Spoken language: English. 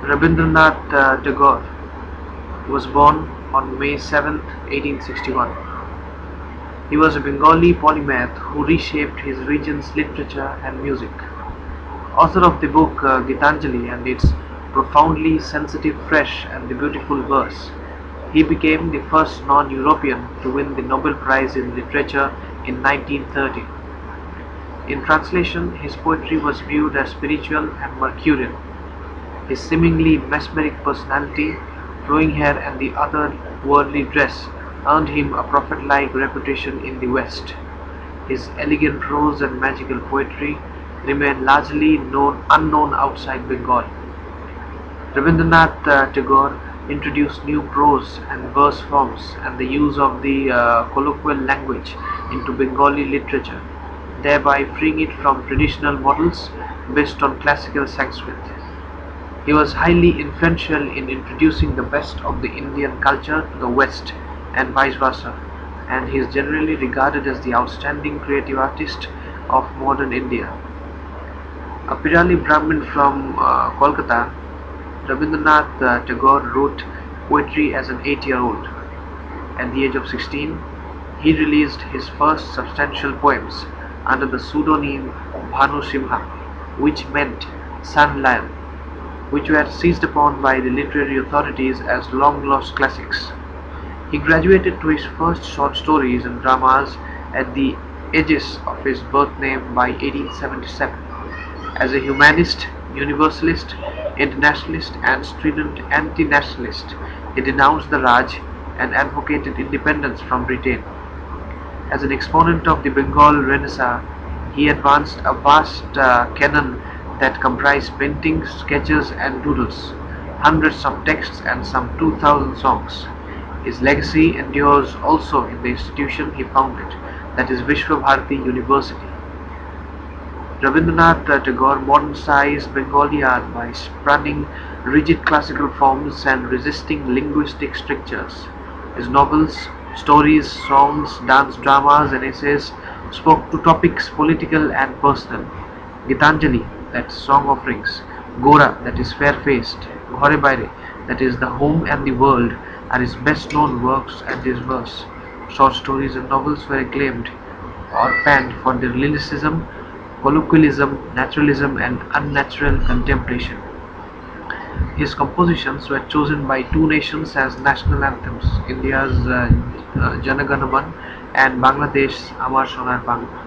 Rabindranath Tagore was born on May 7, 1861. He was a Bengali polymath who reshaped his region's literature and music. Author of the book Gitanjali and its profoundly sensitive, fresh, and the beautiful verse, he became the first non-European to win the Nobel Prize in Literature in 1930. In translation, his poetry was viewed as spiritual and mercurial. His seemingly mesmeric personality, flowing hair, and the otherworldly dress earned him a prophet-like reputation in the West. His elegant prose and magical poetry remain largely unknown outside Bengal. Rabindranath Tagore introduced new prose and verse forms and the use of the colloquial language into Bengali literature, thereby freeing it from traditional models based on classical Sanskrit. He was highly influential in introducing the best of the Indian culture to the West and vice versa, and he is generally regarded as the outstanding creative artist of modern India. A Pirali Brahmin from Kolkata, Rabindranath Tagore wrote poetry as an 8-year-old. At the age of 16, he released his first substantial poems under the pseudonym Bhanu Simha, which meant Sun Lion, which were seized upon by the literary authorities as long-lost classics. He graduated to his first short stories and dramas at the aegis of his birth name by 1877. As a humanist, universalist, internationalist, and strident anti-nationalist, he denounced the Raj and advocated independence from Britain. As an exponent of the Bengal Renaissance, he advanced a vast canon that comprised paintings, sketches, and doodles, hundreds of texts, and some 2,000 songs. His legacy endures also in the institution he founded, that is Vishwa Bharati University. Rabindranath Tagore modernised Bengali art by spurning rigid classical forms and resisting linguistic strictures. His novels, stories, songs, dance dramas, and essays spoke to topics political and personal. Gitanjali, that is song offerings, Gora, that is fair-faced, Ghore Baire, that is the home and the world, are his best-known works, and his verse, short stories, and novels were acclaimed or panned for their lyricism, colloquialism, naturalism, and unnatural contemplation. His compositions were chosen by two nations as national anthems, India's Jana Gana Man and Bangladesh's Amar Sonar Bangla.